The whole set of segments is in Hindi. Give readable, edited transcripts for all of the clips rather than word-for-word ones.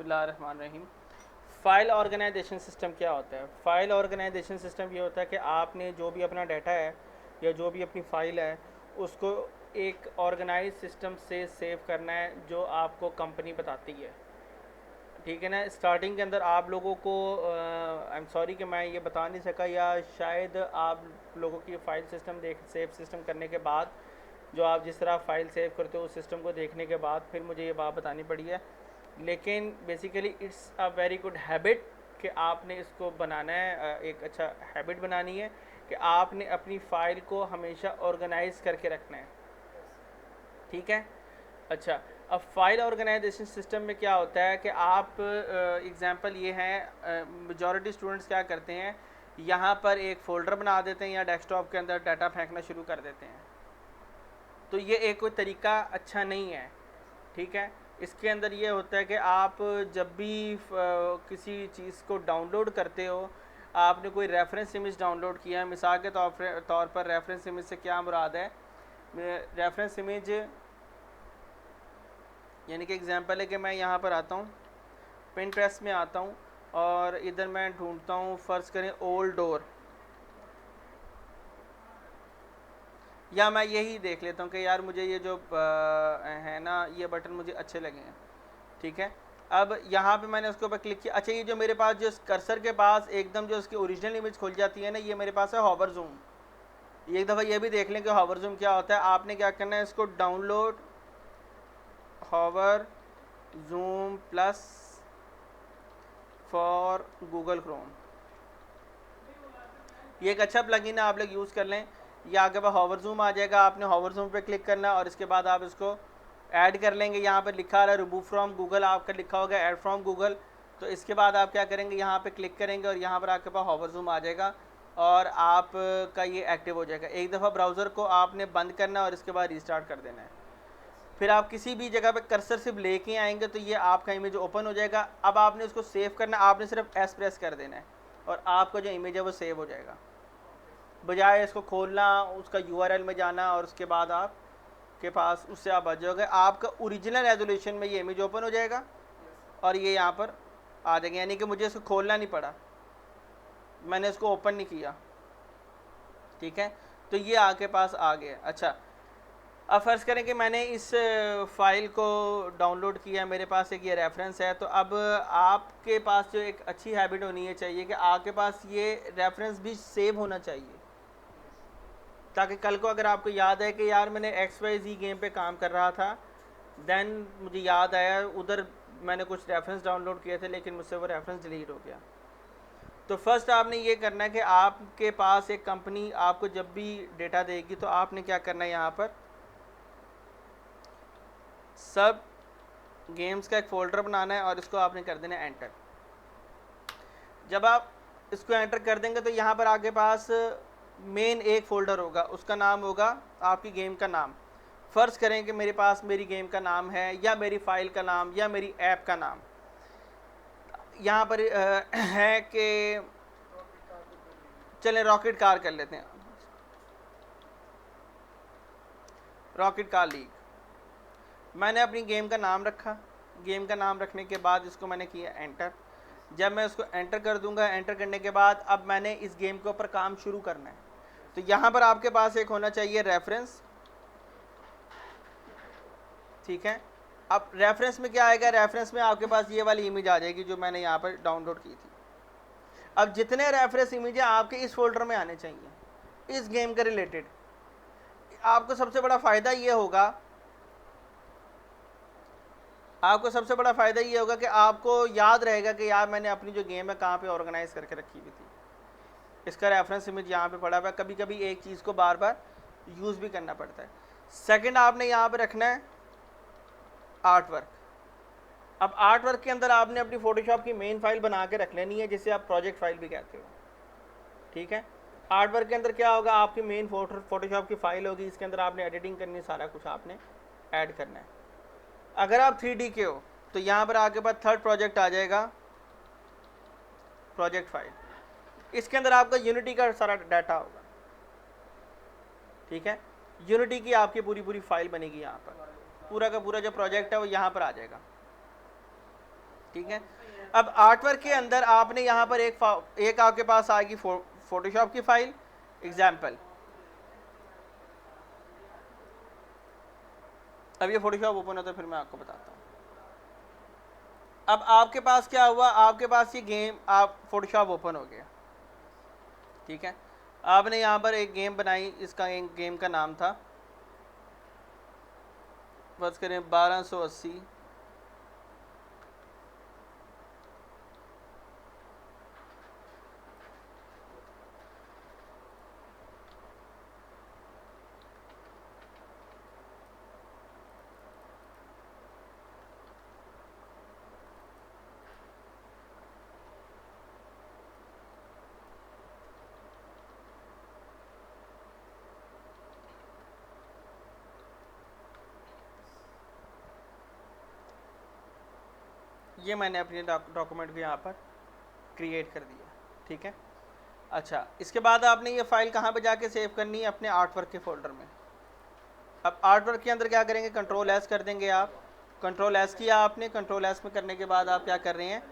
बिस्मिल्लाहिर्रहमानिर्रहीम। फ़ाइल ऑर्गेनाइजेशन सिस्टम क्या होता है? फ़ाइल ऑर्गेनाइजेशन सिस्टम ये होता है कि आपने जो भी अपना डाटा है या जो भी अपनी फ़ाइल है उसको एक ऑर्गेनाइज सिस्टम से सेव करना है जो आपको कंपनी बताती है। ठीक है ना। स्टार्टिंग के अंदर आप लोगों को आई एम सॉरी कि मैं ये बता नहीं सका, या शायद आप लोगों की फ़ाइल सिस्टम सेव सिस्टम करने के बाद जो आप जिस तरह फ़ाइल सेव करते हो उस सिस्टम को देखने के बाद फिर मुझे ये बात बतानी पड़ी है। लेकिन basically it's a very good habit कि आपने इसको बनाना है, एक अच्छा हैबिट बनानी है कि आपने अपनी फ़ाइल को हमेशा ऑर्गेनाइज करके रखना है। ठीक है। अच्छा, अब फाइल ऑर्गेनाइजेशन सिस्टम में क्या होता है कि आप एग्जांपल ये है, मेजॉरिटी स्टूडेंट्स क्या करते हैं, यहाँ पर एक फ़ोल्डर बना देते हैं या डेस्कटॉप के अंदर डाटा फेंकना शुरू कर देते हैं। तो ये एक कोई तरीका अच्छा नहीं है। ठीक है। इसके अंदर ये होता है कि आप जब भी किसी चीज़ को डाउनलोड करते हो, आपने कोई रेफरेंस इमेज डाउनलोड किया है, मिसाल के तौर पर रेफरेंस इमेज से क्या मुराद है, रेफरेंस इमेज यानी कि एग्जांपल है कि मैं यहाँ पर आता हूँ, पिंटरेस्ट में आता हूँ और इधर मैं ढूंढता हूँ, फ़र्ज़ करें ओल्ड डोर, या मैं यही देख लेता हूँ कि यार मुझे ये जो है ना ये बटन मुझे अच्छे लगे हैं। ठीक है। अब यहाँ पे मैंने उसके ऊपर क्लिक किया। अच्छा, ये जो मेरे पास जो कर्सर के पास एकदम जो उसकी ओरिजिनल इमेज खुल जाती है ना, ये मेरे पास है हॉवर जूम। एक दफ़ा ये भी देख लें कि हॉवर जूम क्या होता है। आपने क्या करना है, इसको download hover zoom plus for Google Chrome, ये एक अच्छा प्लगइन है, आप लोग यूज़ कर लें। ये आपके पास हॉवर जूम आ जाएगा, आपने हॉवर जूम पे क्लिक करना है और इसके बाद आप इसको ऐड कर लेंगे। यहाँ पर लिखा रहा है रिमूव फ्रॉम गूगल, आपका लिखा होगा ऐड फ्रॉम गूगल। तो इसके बाद आप क्या करेंगे, यहाँ पे क्लिक करेंगे और यहाँ पर आपके पास हॉवर जूम आ जाएगा और आप का ये एक्टिव हो जाएगा। एक दफ़ा ब्राउज़र को आपने बंद करना है और इसके बाद रिस्टार्ट कर देना है। फिर आप किसी भी जगह पे कर्सर सिर्फ लेके आएंगे तो ये आपका इमेज ओपन हो जाएगा। अब आपने उसको सेव करना, आपने सिर्फ एस प्रेस कर देना है और आपका जो इमेज है वो सेव हो जाएगा, बजाय इसको खोलना, उसका यूआरएल में जाना और उसके बाद आप के पास उससे आप बच जाओगे। आपका ओरिजिनल रेजोल्यूशन में ये इमेज ओपन हो जाएगा और ये यहाँ पर आ जाएगा, यानी कि मुझे इसको खोलना नहीं पड़ा, मैंने इसको ओपन नहीं किया। ठीक है। तो ये आपके पास आ गया। अच्छा, अब फ़र्ज़ करें कि मैंने इस फ़ाइल को डाउनलोड किया, मेरे पास एक ये रेफरेंस है। तो अब आपके पास जो एक अच्छी हैबिट होनी है चाहिए कि आपके पास ये रेफरेंस भी सेव होना चाहिए, ताकि कल को अगर आपको याद है कि यार मैंने XYZ गेम पे काम कर रहा था, देन मुझे याद आया उधर मैंने कुछ रेफरेंस डाउनलोड किए थे लेकिन मुझसे वो रेफरेंस डिलीट हो गया। तो फर्स्ट आपने ये करना है कि आपके पास एक कंपनी आपको जब भी डेटा देगी तो आपने क्या करना है, यहाँ पर सब गेम्स का एक फ़ोल्डर बनाना है और इसको आपने कर देना है एंटर। जब आप इसको एंटर कर देंगे तो यहाँ पर आपके पास मेन एक फ़ोल्डर होगा, उसका नाम होगा आपकी गेम का नाम। फ़र्ज़ करें कि मेरे पास मेरी गेम का नाम है या मेरी फ़ाइल का नाम या मेरी ऐप का नाम यहाँ पर है कि चलें रॉकेट कार कर लेते हैं, रॉकेट कार लीग। मैंने अपनी गेम का नाम रखा, गेम का नाम रखने के बाद इसको मैंने किया एंटर। जब मैं उसको एंटर कर दूंगा, एंटर करने के बाद अब मैंने इस गेम के ऊपर काम शुरू करना है। तो यहाँ पर आपके पास एक होना चाहिए रेफरेंस। ठीक है। अब रेफरेंस में क्या आएगा, रेफरेंस में आपके पास ये वाली इमेज आ जाएगी जो मैंने यहाँ पर डाउनलोड की थी। अब जितने रेफरेंस इमेज आपके इस फोल्डर में आने चाहिए इस गेम के रिलेटेड, आपको सबसे बड़ा फ़ायदा ये होगा, आपको सबसे बड़ा फ़ायदा ये होगा कि आपको याद रहेगा कि यार मैंने अपनी जो गेम है कहाँ पे ऑर्गेनाइज़ करके रखी हुई थी, इसका रेफरेंस इमेज यहाँ पे पड़ा हुआ है। कभी कभी एक चीज़ को बार बार यूज़ भी करना पड़ता है। सेकंड, आपने यहाँ पे रखना है आर्ट वर्क। अब आर्ट वर्क के अंदर आपने अपनी फ़ोटोशॉप की मेन फाइल बना के रख लेनी है, जिसे आप प्रोजेक्ट फाइल भी कहते हो। ठीक है। आर्ट वर्क के अंदर क्या होगा, आपकी मेन फ़ोटोशॉप की फ़ाइल होगी, इसके अंदर आपने एडिटिंग करनी है, सारा कुछ आपने ऐड करना है। अगर आप 3D के हो तो यहाँ पर आपके पास थर्ड प्रोजेक्ट आ जाएगा, प्रोजेक्ट फाइल। इसके अंदर आपका यूनिटी का सारा डाटा होगा। ठीक है। यूनिटी की आपकी पूरी पूरी फाइल बनेगी, यहाँ पर पूरा का पूरा जो प्रोजेक्ट है वो यहाँ पर आ जाएगा। ठीक है। अब आर्ट वर्क के अंदर आपने यहाँ पर एक आपके पास आएगी फोटोशॉप की फाइल एग्जाम्पल। अब ये फोटोशॉप ओपन होता है, फिर मैं आपको बताता हूँ। अब आपके पास क्या हुआ, आपके पास ये गेम, आप फोटोशॉप ओपन हो गया, ठीक है। आपने यहाँ पर एक गेम बनाई, इसका एक गेम का नाम था, बस करें 1280। ये मैंने अपने डॉक्यूमेंट को यहाँ पर क्रिएट कर दिया, ठीक है। अच्छा, इसके बाद आपने ये फाइल कहाँ पे जाके सेव करनी है, अपने आर्ट वर्क के फोल्डर में। अब आर्ट वर्क के अंदर क्या करेंगे, कंट्रोल एस कर देंगे आप। कंट्रोल एस किया आपने, कंट्रोल एस में करने के बाद आप क्या कर रहे हैं,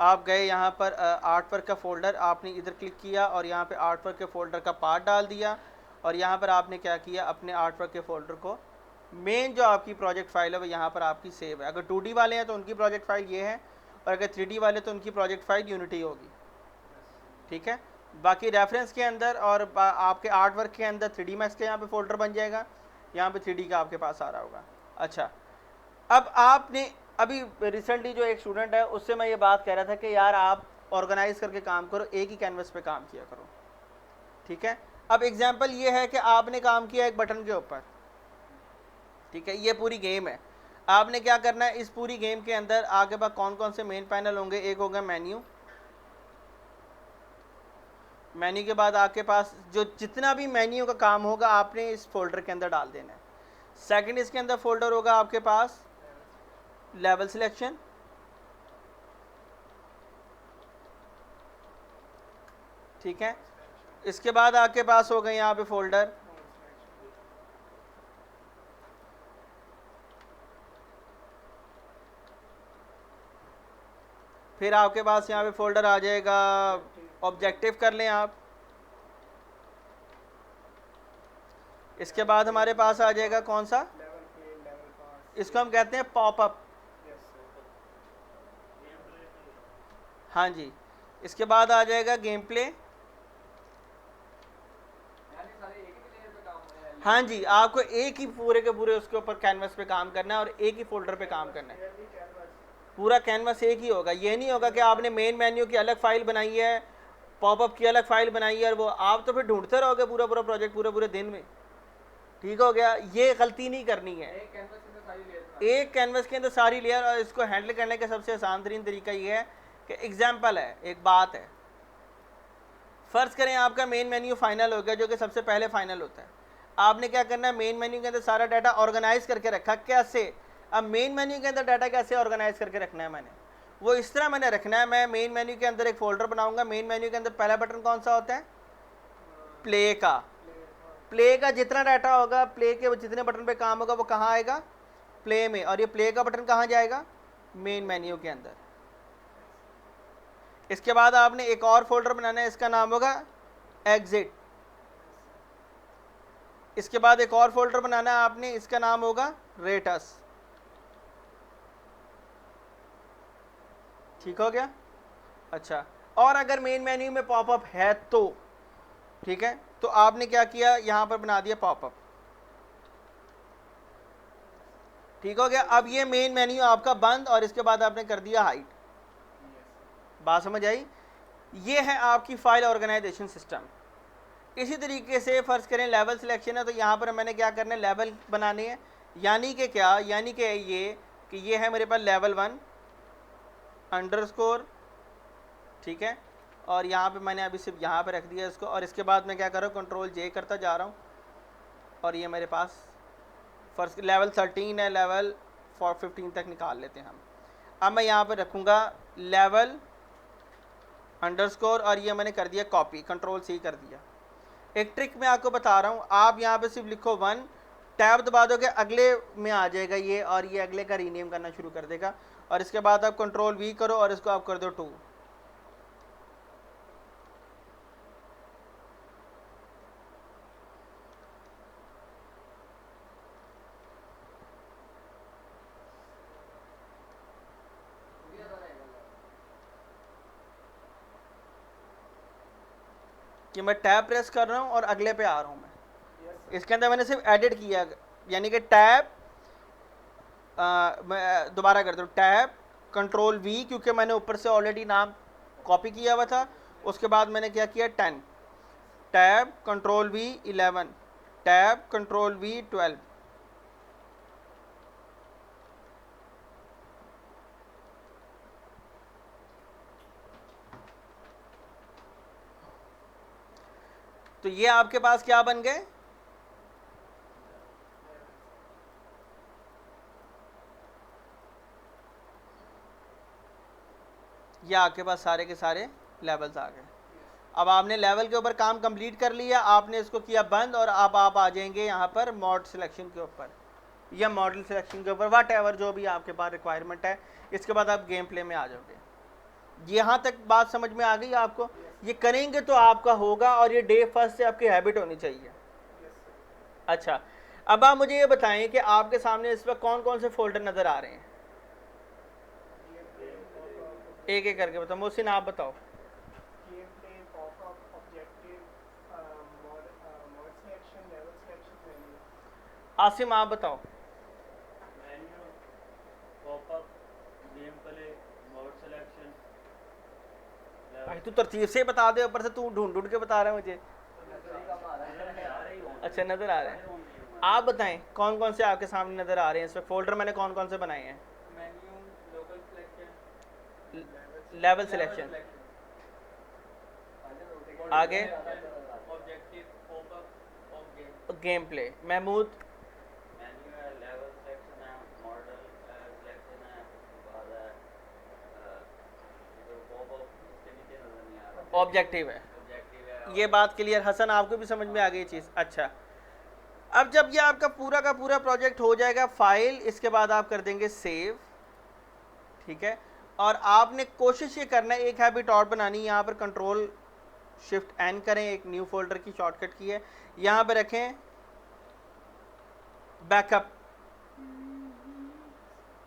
आप गए यहाँ पर आर्ट वर्क का फोल्डर, आपने इधर क्लिक किया और यहाँ पे आर्ट वर्क के फोल्डर का पार्ट डाल दिया, और यहाँ पर आपने क्या किया, अपने आर्ट वर्क के फोल्डर को, मेन जो आपकी प्रोजेक्ट फाइल है वो यहाँ पर आपकी सेव है। अगर 2D वाले हैं तो उनकी प्रोजेक्ट फाइल ये है, और अगर 3D वाले तो उनकी प्रोजेक्ट फाइल यूनिटी होगी, ठीक है। बाकी रेफरेंस के अंदर और आपके आर्ट वर्क के अंदर 3D मैक्स के यहाँ पे फोल्डर बन जाएगा, यहाँ पे 3D का आपके पास आ रहा होगा। अच्छा, अब आपने अभी रिसेंटली जो एक स्टूडेंट है उससे मैं ये बात कह रहा था कि यार आप ऑर्गेनाइज करके काम करो, एक ही कैनवस पे काम किया करो, ठीक है। अब एग्जांपल ये है कि आपने काम किया एक बटन के ऊपर, ठीक है, ये पूरी गेम है। आपने क्या करना है, इस पूरी गेम के अंदर आगे बाद कौन कौन से मेन पैनल होंगे, एक होगा मेन्यू, मेन्यू के बाद आपके पास जो जितना भी मेन्यू का काम होगा आपने इस फोल्डर के अंदर डाल देना है। सेकंड इसके अंदर फोल्डर होगा आपके पास लेवल सिलेक्शन, ठीक है। इसके बाद आपके पास होगा यहाँ पे फोल्डर फिर आपके पास यहाँ पे फोल्डर आ जाएगा ऑब्जेक्टिव, कर लें आप। इसके बाद हमारे पास आ जाएगा कौन सा, इसको हम कहते हैं पॉपअप, हाँ जी। इसके बाद आ जाएगा गेम प्ले, हाँ जी, आपको एक ही पूरे के पूरे उसके ऊपर कैनवस पे काम करना है और एक ही फोल्डर पे काम करना है। पूरा कैनवस एक ही होगा, ये नहीं होगा कि आपने मेन मेन्यू की अलग फाइल बनाई है, पॉपअप की अलग फाइल बनाई है, और वो आप तो फिर ढूंढते रहोगे पूरा पूरा प्रोजेक्ट पूरे पूरे दिन में, ठीक हो गया। ये गलती नहीं करनी है, एक कैनवस के अंदर सारी लेयर। और इसको हैंडल करने का सबसे आसान तरीन तरीका ये है कि एग्जाम्पल है, एक बात है, फ़र्ज़ करें आपका मेन मेन्यू फाइनल हो गया, जो कि सबसे पहले फाइनल होता है। आपने क्या करना है, मेन मेन्यू के अंदर सारा डाटा ऑर्गेनाइज करके रखा, कैसे, अब मेन मेन्यू के अंदर डाटा कैसे ऑर्गेनाइज करके रखना है मैंने, वो इस तरह मैंने रखना है, मैं मेन मेन्यू के अंदर एक फोल्डर बनाऊंगा। मेन मेन्यू के अंदर पहला बटन कौन सा होता है, प्ले का। प्ले का जितना डाटा होगा, प्ले के जितने बटन पे काम होगा वो कहाँ आएगा, प्ले में, और ये प्ले का बटन कहाँ जाएगा, मेन मेन्यू के अंदर। इसके बाद आपने एक और फोल्डर बनाना है, इसका नाम होगा एग्जिट। इसके बाद एक और फोल्डर बनाना है आपने, इसका नाम होगा रेटस, ठीक हो गया। अच्छा, और अगर मेन मेन्यू में पॉपअप है तो ठीक है, तो आपने क्या किया, यहां पर बना दिया पॉपअप, ठीक हो गया। अब ये मेन मेन्यू आपका बंद, और इसके बाद आपने कर दिया हाइड। बात समझ आई, ये है आपकी फाइल ऑर्गेनाइजेशन सिस्टम। इसी तरीके से फ़र्ज़ करें लेवल सिलेक्शन है, तो यहाँ पर मैंने क्या करना है, लेवल बनाने हैं, यानी कि क्या, यानी कि ये है मेरे पास लेवल 1 अंडरस्कोर, ठीक है, और यहाँ पे मैंने अभी सिर्फ यहाँ पे रख दिया इसको, और इसके बाद मैं क्या कर रहा हूँ, कंट्रोल जे करता जा रहा हूँ, और ये मेरे पास फर्स्ट लेवल 13 है, लेवल 15 तक निकाल लेते हैं हम। अब मैं यहाँ पे रखूँगा लेवल अंडरस्कोर, और ये मैंने कर दिया कॉपी, कंट्रोल सी कर दिया। एक ट्रिक मैं आपको बता रहा हूँ, आप यहाँ पे सिर्फ लिखो 1, टैब दबा दोगे, अगले में आ जाएगा ये, और ये अगले का रीनेम करना शुरू कर देगा, और इसके बाद आप कंट्रोल वी करो और इसको आप कर दो 2। कि मैं टैब प्रेस कर रहा हूँ और अगले पे आ रहा हूँ मैं। इसके अंदर मैंने सिर्फ एडिट किया, यानी कि टैब, मैं दोबारा करता हूँ, टैब कंट्रोल वी, क्योंकि मैंने ऊपर से ऑलरेडी नाम कॉपी किया हुआ था। उसके बाद मैंने क्या किया 10, tab control we 11, tab control we 12। तो ये आपके पास क्या बन गए, ये आपके पास सारे के सारे लेवल्स आ गए। अब आपने लेवल के ऊपर काम कंप्लीट कर लिया, आपने इसको किया बंद, और अब आप आ जाएंगे यहाँ पर मॉड सिलेक्शन के ऊपर या मॉडल सिलेक्शन के ऊपर, वाट एवर जो भी आपके पास रिक्वायरमेंट है। इसके बाद आप गेम प्ले में आ जाओगे। यहाँ तक बात समझ में आ गई आपको? ये करेंगे तो आपका होगा, और ये डे फर्स्ट से आपकी हैबिट होनी चाहिए। अच्छा, अब आप मुझे ये बताएं कि आपके सामने इस वक्त कौन कौन से फोल्डर नज़र आ रहे हैं, एक एक करके बताओ। मोहसिन आप बताओ। आसिम आप बताओ। भाई तू तरतीब से बता दे, ऊपर से तू ढूंढ ढूंढ के बता रहा है मुझे। अच्छा, नज़र आ रहे हैं। आप बताएं कौन कौन से आपके सामने नज़र आ रहे हैं इसमें फोल्डर, मैंने कौन कौन से बनाए हैं? लेवल सिलेक्शन, आगे गेम प्ले। महमूद? ऑब्जेक्टिव है। ये बात क्लियर। हसन आपको भी समझ में आ गई चीज़? अच्छा, अब जब ये आपका पूरा का पूरा प्रोजेक्ट हो जाएगा, फाइल, इसके बाद आप कर देंगे सेव, ठीक है। और आपने कोशिश ये करना है, एक हैबिट और बनानी है, यहाँ पर कंट्रोल शिफ्ट एन करें, एक न्यू फोल्डर की शॉर्टकट की है, यहाँ पर रखें बैकअप,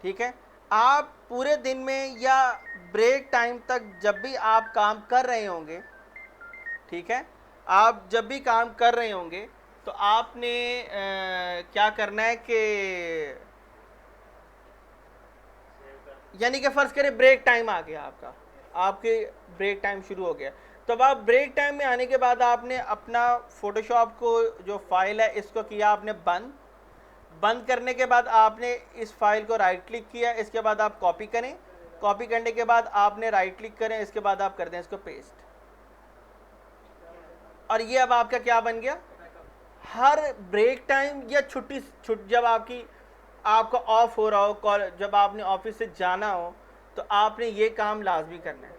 ठीक है। आप पूरे दिन में या ब्रेक टाइम तक जब भी आप काम कर रहे होंगे, ठीक है, आप जब भी काम कर रहे होंगे तो आपने क्या करना है कि यानी कि फ़र्ज़ करें ब्रेक टाइम आ गया आपका, आपके ब्रेक टाइम शुरू हो गया, तो अब आप ब्रेक टाइम में आने के बाद आपने अपना फ़ोटोशॉप को जो फाइल है इसको किया आपने बंद। बंद करने के बाद आपने इस फाइल को राइट क्लिक किया, इसके बाद आप कॉपी करें, कॉपी करने के बाद आपने राइट क्लिक करें, इसके बाद आप कर दें इसको पेस्ट, और ये अब आपका क्या बन गया, हर ब्रेक टाइम या छुट्टी जब आपका ऑफ हो रहा हो, जब आपने ऑफिस से जाना हो, तो आपने ये काम लाजमी करना है।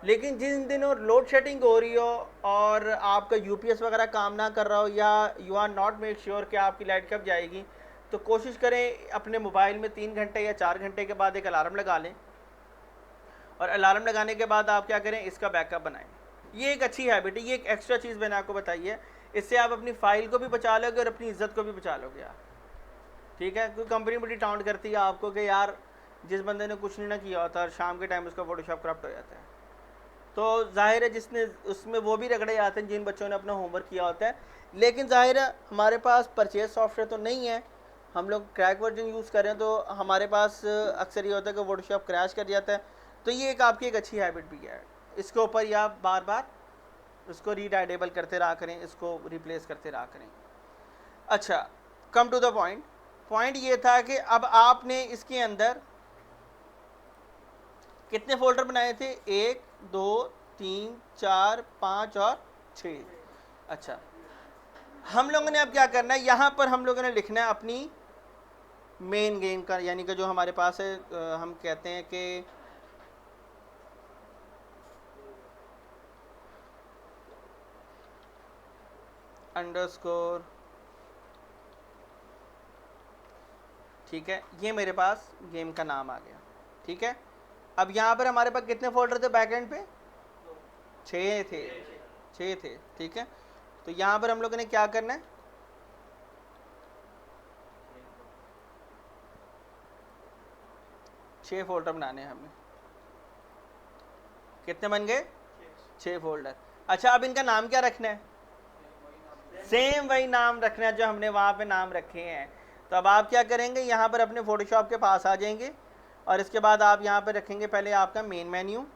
लेकिन जिन दिनों लोड शेडिंग हो रही हो और आपका यूपीएस वगैरह काम ना कर रहा हो, या you are not make sure कि आपकी लाइट कब जाएगी, तो कोशिश करें अपने मोबाइल में 3 घंटे या 4 घंटे के बाद एक अलार्म लगा लें, और अलार्म लगाने के बाद आप क्या करें, इसका बैकअप बनाएं। ये एक अच्छी हैबिट है, ये एक एक्स्ट्रा चीज़ मैंने आपको बताई है। इससे आप अपनी फ़ाइल को भी बचा लोगे और अपनी इज्जत को भी बचा लोगे आप, ठीक है। कोई कंपनी बड़ी टाउंट करती है आपको कि यार जिस बंदे ने कुछ नहीं ना किया होता और शाम के टाइम उसका फोटोशॉप करप्ट हो जाता है, तो जाहिर है जिसने उसमें वो भी रगड़े जाते हैं जिन बच्चों ने अपना होमवर्क किया होता है। लेकिन जाहिर है हमारे पास परचेज सॉफ्टवेयर तो नहीं है, हम लोग क्रैक वर्जन यूज़ करें, तो हमारे पास अक्सर ये होता है कि फोटोशॉप क्रैश कर जाता है। तो ये एक आपकी एक अच्छी हैबिट भी है, इसके ऊपर ही आप बार बार इसको रीडाइडेबल करते रहा करें, इसको रिप्लेस करते रहा करें। अच्छा, come to the point. Point ये था कि अब आपने इसके अंदर कितने फोल्डर बनाए थे, 1 2 3 4 5 और 6। अच्छा, हम लोगों ने अब क्या करना है, यहाँ पर हम लोगों ने लिखना है अपनी मेन गेम का, यानी कि जो हमारे पास है, हम कहते हैं कि अंडरस्कोर, ठीक है, ये मेरे पास गेम का नाम आ गया, ठीक है। अब यहाँ पर हमारे पास कितने फोल्डर थे बैकएंड पे? 6 थे, 6 थे, ठीक है। तो यहाँ पर हम लोगों ने क्या करना है, 6 फोल्डर बनाने हैं हमने। कितने बन गए? 6 फोल्डर। अच्छा, अब इनका नाम क्या रखना है? सेम वही नाम रखना है जो हमने वहाँ पे नाम रखे हैं। तो अब आप क्या करेंगे, यहाँ पर अपने फोटोशॉप के पास आ जाएंगे और इसके बाद आप यहाँ पर रखेंगे पहले आपका मेन मेन्यू,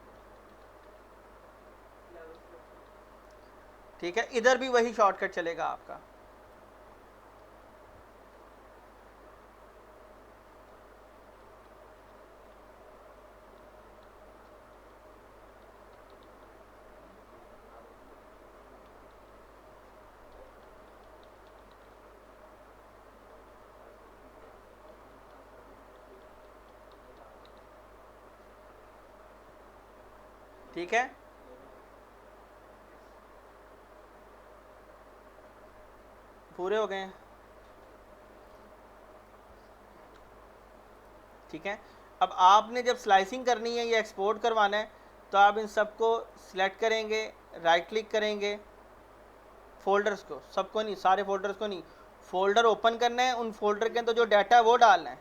ठीक है। इधर भी वही शॉर्टकट चलेगा आपका, ठीक है। पूरे हो गए हैं, ठीक है। अब आपने जब स्लाइसिंग करनी है या एक्सपोर्ट करवाना है तो आप इन सबको सिलेक्ट करेंगे, राइट क्लिक करेंगे, फोल्डर्स को, सबको नहीं, सारे फोल्डर्स को नहीं, फोल्डर ओपन करना है, उन फोल्डर के अंदर जो डाटा है वो डालना है,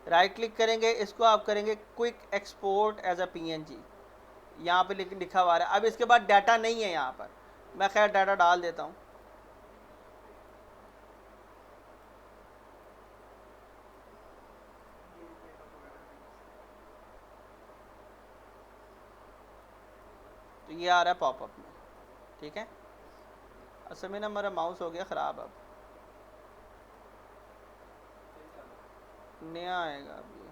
राइट क्लिक करेंगे, इसको आप करेंगे quick export as a PNG, यहाँ पे लिखा हुआ है। अब इसके बाद डाटा नहीं है यहाँ पर, मैं खैर डाटा डाल देता हूँ। तो ये आ रहा है पॉपअप में, ठीक है। असल में ना मेरा माउस हो गया ख़राब, अब नया आएगा अब ये।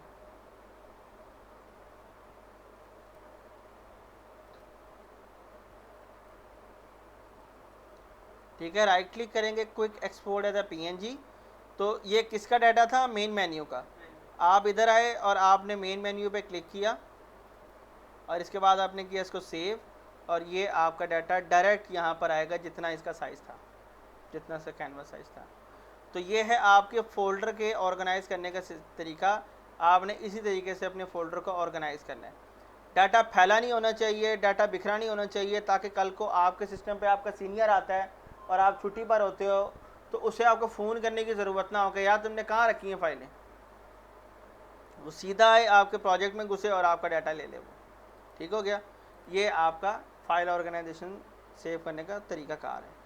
ठीक है, राइट क्लिक करेंगे, quick export as a PNG। तो ये किसका डाटा था? मेन मेन्यू का। आप इधर आए और आपने मेन मेन्यू पे क्लिक किया और इसके बाद आपने किया इसको सेव, और ये आपका डाटा डायरेक्ट यहाँ पर आएगा जितना इसका साइज़ था, जितना सा कैनवास साइज़ था। तो ये है आपके फ़ोल्डर के ऑर्गेनाइज़ करने का तरीका। आपने इसी तरीके से अपने फ़ोल्डर को ऑर्गेनाइज़ करना है। डाटा फैला नहीं होना चाहिए, डाटा बिखरा नहीं होना चाहिए, ताकि कल को आपके सिस्टम पे आपका सीनियर आता है और आप छुट्टी पर होते हो तो उसे आपको फ़ोन करने की ज़रूरत ना हो कि यार तुमने कहाँ रखी हैं फ़ाइलें। वो सीधा आए आपके प्रोजेक्ट में घुसे और आपका डाटा ले ले वो। ठीक हो गया। ये आपका फ़ाइल ऑर्गेनाइजेशन सेव करने का तरीका कार है।